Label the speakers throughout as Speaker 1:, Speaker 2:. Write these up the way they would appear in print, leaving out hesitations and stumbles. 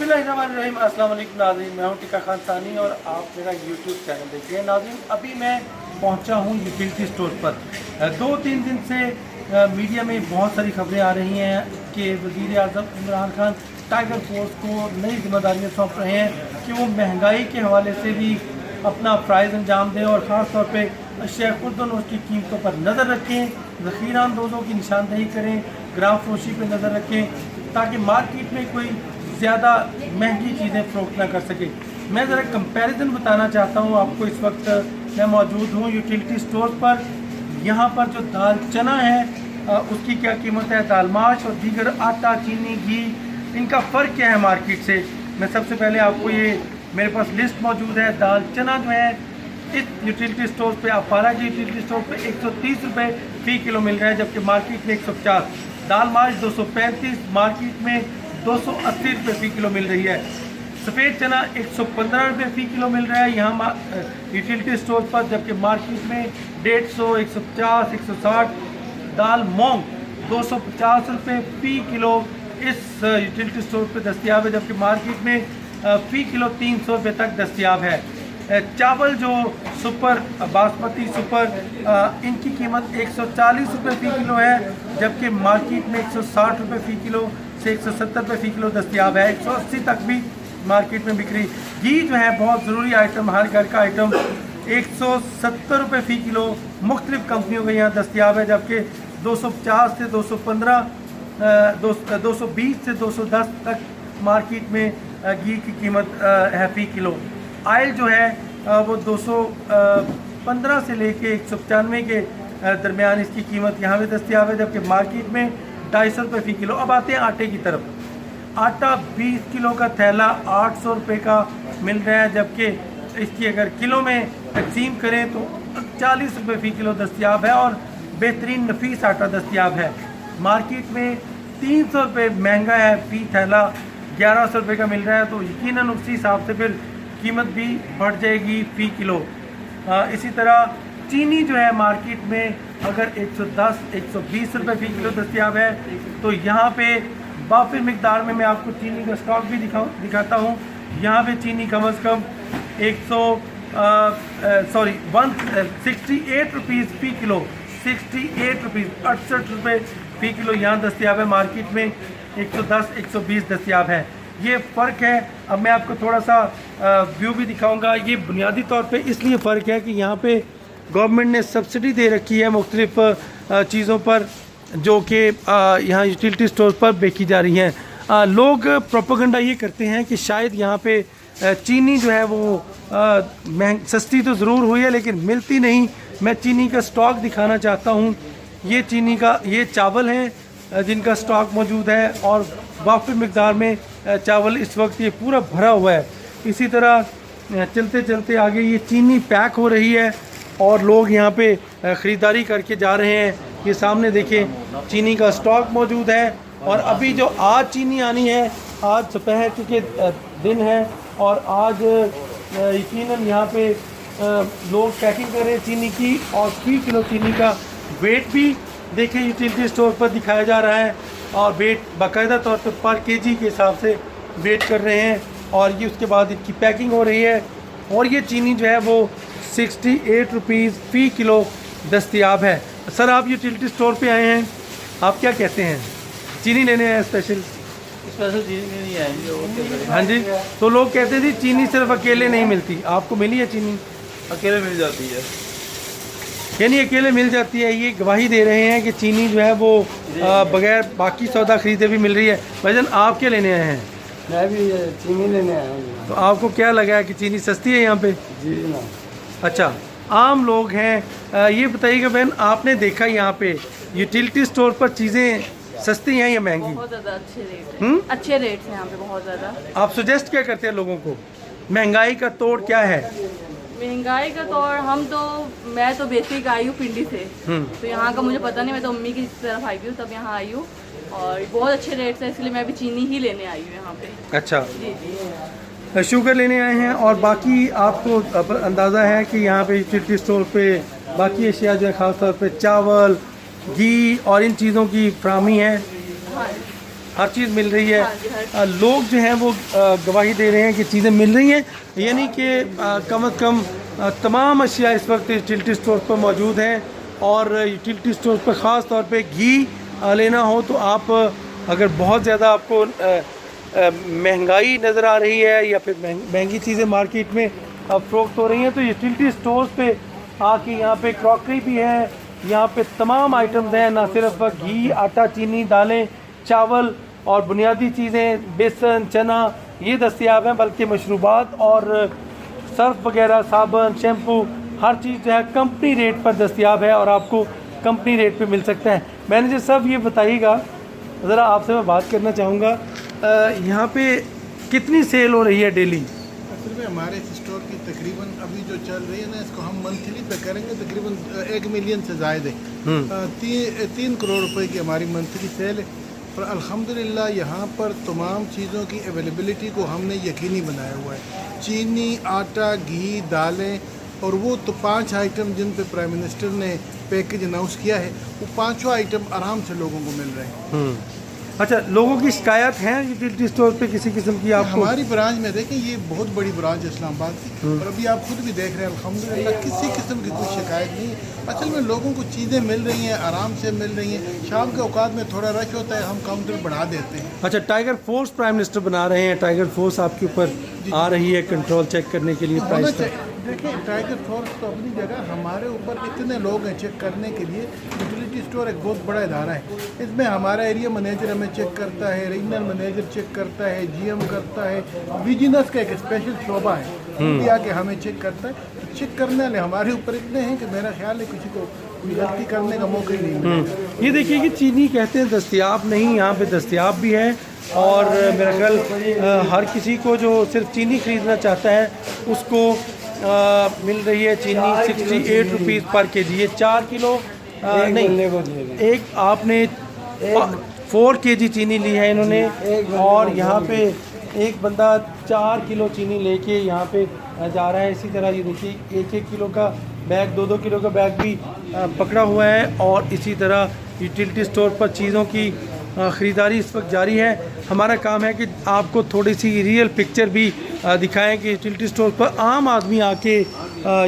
Speaker 1: बिस्मिल्लाहिर्रहमानिर्रहीम। अस्सलाम वालेकुम नाज़रीन, मैं हूं टिका खान सानी और आप मेरा यूट्यूब चैनल देख रहे हैं। नाज़रीन, अभी मैं पहुंचा हूं यूटिलिटी स्टोर पर। 2-3 दिन से मीडिया में बहुत सारी खबरें आ रही हैं कि वज़ीर आज़म इमरान खान टाइगर फोर्स को नई जिम्मेदारियाँ सौंप रहे हैं कि वो महंगाई के हवाले से भी अपना फ़राइज़ अंजाम दें और ख़ास तौर पर अशिया खुर्दन और उसकी कीमतों पर नज़र रखें, ज़ख़ीरा अंदोज़ों की निशानदेही करें, ग्राम फरोशी पर नज़र रखें ताकि मार्केट में कोई ज़्यादा महंगी चीज़ें फ़रोख्त ना कर सके। मैं ज़रा कंपैरिजन बताना चाहता हूँ आपको। इस वक्त मैं मौजूद हूँ यूटिलिटी स्टोर पर। यहाँ पर जो दाल चना है उसकी क्या कीमत है, दाल माश और दीगर आटा, चीनी, घी, इनका फ़र्क क्या है मार्केट से। मैं सबसे पहले आपको ये मेरे पास लिस्ट मौजूद है। दाल चना जो है इस यूटिलिटी स्टोर पे, अपारा की यूटिलिटी स्टोर पे 130 रुपये फ़ी किलो मिल रहा है, जबकि मार्केट में 150। दाल माश 235, मार्केट में 280 रुपये फ़ी किलो मिल रही है। सफ़ेद चना 115 रुपये फ़ी किलो मिल रहा है यहाँ यूटिलिटी स्टोर पर, जबकि मार्केट में 150, 150, 160। दाल मूंग 250 रुपये फ़ी किलो इस यूटिलिटी स्टोर पर दस्तियाब है, जबकि मार्केट में फ़ी किलो 300 रुपये तक दस्तियाब है। चावल जो सुपर बासमती सुपर इनकी कीमत 140 रुपये फ़ी किलो है, जबकि मार्केट में 160 रुपये फ़ी किलो से 170 रुपये फ़ी किलो दस्तियाब है। 180 तक भी मार्केट में बिक रही। घी जो है बहुत ज़रूरी आइटम, हर घर का आइटम, 170 रुपये फ़ी किलो मुख्तलिफ़ कंपनियों के यहाँ दस्तियाब है, जबकि 250 से 215, 220 से 210 तक मार्केट में घी की कीमत है फ़ी किलो। आयल जो है वो 215 से लेके 195 के दरमियान इसकी कीमत यहाँ पे दस्तियाब है, जबकि मार्केट में 250 रुपये फ़ी किलो। अब आते हैं आटे की तरफ। आटा 20 किलो का थैला 800 रुपये का मिल रहा है, जबकि इसकी अगर किलो में तकसीम करें तो 40 रुपये फ़ी किलो दस्तियाब है और बेहतरीन नफीस आटा दस्तियाब है। मार्केट में 300 रुपये महंगा है फ़ी थैला, 1100 रुपये का मिल रहा है, तो यकीनन उसी हिसाब से फिर कीमत भी बढ़ जाएगी फ़ी किलो। इसी तरह चीनी जो है मार्केट में अगर 110, 120 रुपये फ़ी किलो दस्तियाब है, तो यहाँ पे बाफिर मिकदार में मैं आपको चीनी का स्टॉक भी दिखाता हूँ। यहाँ पे चीनी कम अज़ कम 168 रुपीज़ फ़ी किलो, 68 रुपीज़, 68 रुपये फ़ी किलो यहाँ दस्तियाब है। मार्केट में 110, 120 दस्तियाब है। ये फ़र्क है। अब मैं आपको थोड़ा सा व्यू भी दिखाऊंगा। ये बुनियादी तौर पे इसलिए फ़र्क है कि यहाँ पे गवर्नमेंट ने सब्सिडी दे रखी है मुख्तलिफ़ चीज़ों पर जो कि यहाँ यूटिलिटी स्टोर पर बेची जा रही हैं। लोग प्रोपेगेंडा ये करते हैं कि शायद यहाँ पे चीनी जो है वो सस्ती तो ज़रूर हुई है लेकिन मिलती नहीं। मैं चीनी का स्टॉक दिखाना चाहता हूँ। ये चीनी का ये चावल हैं जिनका स्टॉक मौजूद है और वाफिर मिकदार में चावल इस वक्त ये पूरा भरा हुआ है। इसी तरह चलते चलते आगे ये चीनी पैक हो रही है और लोग यहाँ पे ख़रीदारी करके जा रहे हैं। ये सामने देखें चीनी का स्टॉक मौजूद है और अभी जो आज चीनी आनी है, आज दोपहर चुके दिन है और आज यकीनन यहाँ पे लोग पैकिंग कर रहे हैं चीनी की। और फ़ी किलो चीनी का वेट भी देखें यूटिलिटी स्टोर पर दिखाया जा रहा है और वेट बाकायदा तौर पर केजी के हिसाब से वेट कर रहे हैं और ये उसके बाद इनकी पैकिंग हो रही है। और ये चीनी जो है वो 68 रुपीज़ फ़ी किलो दस्तियाब है। सर, आप यूटिलिटी स्टोर पे आए हैं, आप क्या कहते हैं? चीनी लेने आए स्पेशल
Speaker 2: चीनी नहीं आएंगे?
Speaker 1: हाँ जी। तो लोग कहते थे चीनी सिर्फ अकेले नहीं मिलती, आपको मिली है चीनी?
Speaker 2: अकेले मिल जाती है,
Speaker 1: यानी अकेले मिल जाती है। ये गवाही दे रहे हैं कि चीनी जो है वो बगैर बाकी सौदा खरीदे भी मिल रही है। भाईजान, आप क्या लेने आए हैं?
Speaker 3: मैं भी चीनी लेने आया हूँ।
Speaker 1: तो आपको क्या लगा है कि चीनी सस्ती है यहाँ पे?
Speaker 3: जी ना।
Speaker 1: अच्छा, आम लोग हैं। ये बताइएगा बहन, आपने देखा यहाँ पे यूटिलिटी स्टोर पर चीज़ें सस्ती हैं या महंगी?
Speaker 4: बहुत ज़्यादा अच्छे रेट हैं। अच्छे रेट हैं यहाँ पे, बहुत ज़्यादा।
Speaker 1: आप सजेस्ट क्या करते हैं लोगों को? महंगाई का तोड़ क्या है?
Speaker 4: महंगाई का तौर मैं तो बेसिक आई हूँ पिंडी से, तो यहाँ का मुझे पता नहीं। मैं तो अम्मी की तरफ आई हूँ, तब यहाँ आई हूँ और बहुत अच्छे रेट्स है, इसलिए मैं भी चीनी ही लेने आई हूँ यहाँ पे।
Speaker 1: अच्छा,
Speaker 4: जी जी।
Speaker 1: शुगर लेने आए हैं। और बाकी आपको अंदाज़ा है कि यहाँ पे यूटिलिटी स्टोर पे बाकी अशिया जो है ख़ास तौर पे चावल, घी और इन चीज़ों की फराहमी है।
Speaker 4: हाँ,
Speaker 1: हर चीज़ मिल रही है।
Speaker 4: हाँ जी, हर
Speaker 1: लोग जो हैं वो गवाही दे रहे हैं कि चीज़ें मिल रही हैं, यानी कि कम अज़ कम तमाम अशिया इस वक्त यूटिलिटी स्टोर पर मौजूद हैं। और यूटिलिटी स्टोर पर ख़ास तौर पे घी लेना हो तो आप अगर बहुत ज़्यादा आपको महंगाई नज़र आ रही है या फिर महंगी चीज़ें मार्केट में फ़रोख्त हो रही हैं तो यूटिलिटी स्टोर्स पे आके यहाँ पे क्रॉकरी भी है, यहाँ पे तमाम आइटम्स हैं, ना सिर्फ घी, आटा, चीनी, दालें, चावल और बुनियादी चीज़ें, बेसन, चना ये दस्तयाब हैं, बल्कि मशरूबात और सर्फ वगैरह, साबुन, शैम्पू, हर चीज़ जो है कंपनी रेट पर दस्तयाब है और आपको कंपनी रेट पे मिल सकता है। मैनेजर साहब ये बताइएगा, ज़रा आपसे मैं बात करना चाहूँगा, यहाँ पे कितनी सेल हो रही है डेली?
Speaker 5: असल में हमारे इस स्टोर की तकरीबन अभी जो चल रही है ना, इसको हम मंथली पे करेंगे तकरीबन 1 मिलियन से ज़ायद है। 3 करोड़ रुपए की हमारी मंथली सेल है और अल्हम्दुलिल्लाह यहाँ पर तमाम चीज़ों की अवेलेबिलिटी को हमने यकीनी बनाया हुआ है। चीनी, आटा, घी, दालें और वो तो 5 आइटम जिन पे प्राइम मिनिस्टर ने पैकेज अनाउंस किया है, वो 5 आइटम आराम से लोगों को मिल रहे हैं।
Speaker 1: अच्छा, लोगों की शिकायत है यूटिलिटी स्टोर पे किसी किस्म की? आपको
Speaker 5: हमारी ब्रांच में देखें, ये बहुत बड़ी ब्रांच है इस्लामाबाद की और अभी आप खुद भी देख रहे हैं अल्हम्दुलिल्लाह किसी किस्म की कोई शिकायत नहीं है। असल में लोगों को चीज़ें मिल रही हैं, आराम से मिल रही हैं। शाम के औकात में थोड़ा रश होता है, हम काउंटर बढ़ा देते हैं।
Speaker 1: अच्छा, टाइगर फोर्स प्राइम मिनिस्टर बना रहे हैं, टाइगर फोर्स आपके ऊपर आ रही है कंट्रोल चेक करने के लिए प्राइस का।
Speaker 5: देखिए, टाइगर फोर्स तो अपनी जगह, हमारे ऊपर इतने लोग हैं चेक करने के लिए। यूटिलिटी स्टोर एक बहुत बड़ा इदारा है, इसमें हमारा एरिया मैनेजर हमें चेक करता है, रीजनल मैनेजर चेक करता है, जीएम करता है, बिजनेस का एक स्पेशल शोबा है वो भी आके हमें चेक करता है। तो चेक करने वाले हमारे ऊपर इतने हैं कि मेरा ख्याल है किसी को कोई गलती करने का मौका ही नहीं मिलेगा।
Speaker 1: ये देखिए कि चीनी कहते हैं दस्तयाब नहीं, यहाँ पे दस्तयाब भी है और मेरा ख्याल हर किसी को जो सिर्फ चीनी खरीदना चाहता है उसको मिल रही है चीनी 68 रुपीज़ पर केजी। ये 4 किलो नहीं, एक आपने 4 केजी चीनी ली है इन्होंने और यहाँ पे एक बंदा 4 किलो चीनी लेके यहाँ पे जा रहा है। इसी तरह ये देखिए 1-1 किलो का बैग, 2-2 किलो का बैग भी पकड़ा हुआ है। और इसी तरह यूटिलिटी स्टोर पर चीज़ों की ख़रीदारी इस वक्त जारी है। हमारा काम है कि आपको थोड़ी सी रियल पिक्चर भी दिखाएं कि यूटिलिटी स्टोर पर आम आदमी आके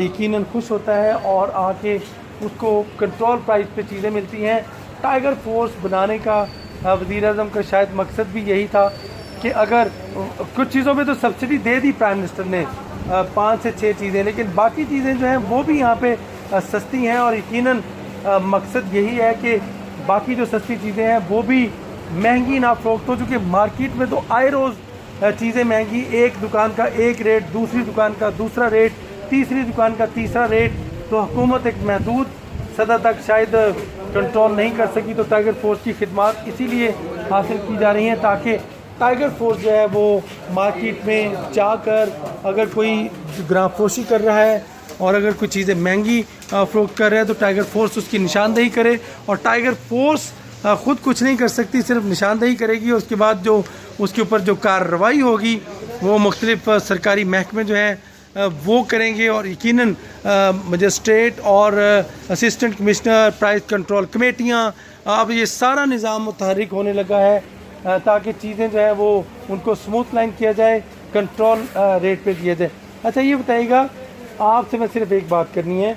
Speaker 1: यकीनन खुश होता है और आके उसको कंट्रोल प्राइस पे चीज़ें मिलती हैं। टाइगर फोर्स बनाने का वज़ीर-ए-आज़म का शायद मकसद भी यही था कि अगर कुछ चीज़ों पे तो सब्सिडी दे दी प्राइम मिनिस्टर ने 5 से 6 चीज़ें, लेकिन बाकी चीज़ें जो हैं वो भी यहाँ पे सस्ती हैं और यकीनन मकसद यही है कि बाकी जो सस्ती चीज़ें हैं वो भी महंगी ना फ़रोख्त हो, चूँकि मार्केट में तो आए रोज़ चीज़ें महंगी, एक दुकान का एक रेट, दूसरी दुकान का दूसरा रेट, तीसरी दुकान का तीसरा रेट। तो हुकूमत एक महदूद सतह तक शायद कंट्रोल नहीं कर सकी, तो टाइगर फोर्स की खिदमत इसीलिए हासिल की जा रही हैं ताकि टाइगर फोर्स जो है वो मार्केट में जाकर अगर कोई ग्राहकफरोशी कर रहा है और अगर कोई चीज़ें महंगी फ़रोख्त कर रहा है तो टाइगर फोर्स उसकी निशानदेही करे। और टाइगर फोर्स ख़ुद कुछ नहीं कर सकती, सिर्फ निशानदेही करेगी और उसके बाद जो उसके ऊपर जो कार्रवाई होगी वो मुख्तलिफ सरकारी महकमे जो हैं वो करेंगे। और यकीनन मजिस्ट्रेट और असिस्टेंट कमिश्नर, प्राइस कंट्रोल कमेटियाँ, अब ये सारा निज़ाम मुतहर्रिक होने लगा है ताकि चीज़ें जो है वो उनको स्मूथ लाइन किया जाए, कंट्रोल रेट पे दिया जाए। अच्छा, ये बताइएगा, आपसे मैं सिर्फ एक बात करनी है,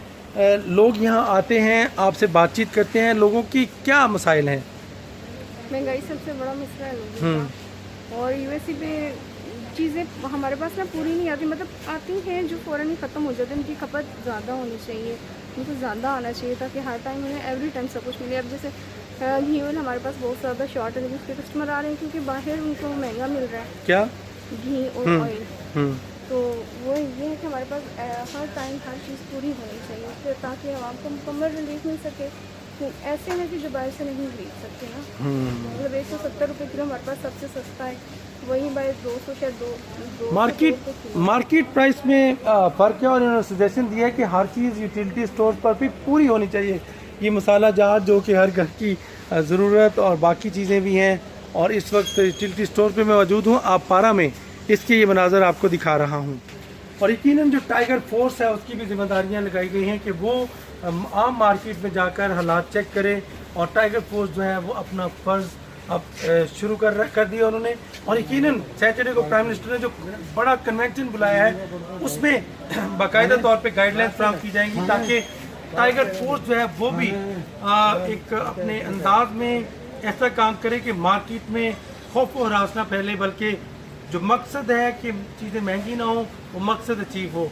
Speaker 1: लोग यहाँ आते हैं, आपसे बातचीत करते हैं, लोगों की क्या मसाइल हैं?
Speaker 6: महंगाई सबसे बड़ा मसला है लोगों का। और यूएससी पे चीज़ें हमारे पास ना पूरी नहीं आती, मतलब आती हैं जो फ़ौरन ही ख़त्म हो जाती है। उनकी खपत ज़्यादा होनी चाहिए, उनको ज़्यादा आना चाहिए ताकि हर टाइम उन्हें एवरी टाइम सब कुछ मिले। अब जैसे घी ऑयल हमारे पास बहुत ज़्यादा शॉर्ट है, लेकिन उसके कस्टमर आ रहे हैं क्योंकि बाहर उनको महंगा मिल रहा है
Speaker 1: क्या
Speaker 6: घी और ऑयल। तो वो ये है कि हमारे पास हर टाइम हर चीज़ पूरी होनी चाहिए उससे ताकि आवाम को मुकम्मल रिलीफ मिल सके। ऐसे में कि जो बाहर से नहीं खरीद सकते ना, मतलब 170 रुपये किलो हमारे पास सबसे सस्ता है, वहीं बाहर 200 शायद दो
Speaker 1: मार्केट प्राइस में फ़र्क है। और इन्होंने सजेशन दिया है कि हर चीज़ यूटिलिटी स्टोर पर भी पूरी होनी चाहिए। ये मसाला जार जो कि हर घर की ज़रूरत और बाकी चीज़ें भी हैं। और इस वक्त यूटिलिटी स्टोर पे मैं मौजूद हूँ आपारा में, इसके ये मनाज़र आपको दिखा रहा हूँ। और यकीनन जो टाइगर फोर्स है उसकी भी जिम्मेदारियाँ लगाई गई हैं कि वो आम मार्केट में जाकर हालात चेक करे और टाइगर फोर्स जो है वो अपना फ़र्ज़ अब शुरू कर दिया उन्होंने। और यकीनन सैटरडे को प्राइम मिनिस्टर ने जो बड़ा कन्वेंशन बुलाया है उसमें बाकायदा तौर पे गाइडलाइंस फ्राहम की जाएंगी ताकि टाइगर फोर्स जो है वो भी एक अपने अंदाज में ऐसा काम करे कि मार्केट में खौफ और हरास ना फैले, बल्कि जो मकसद है कि चीज़ें महंगी ना हो वो मकसद अचीव हो।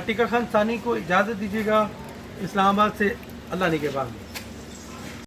Speaker 1: टिक्का खान सानी को इजाज़त दीजिएगा। इस्लामाबाद से अल्लाह निगहबान।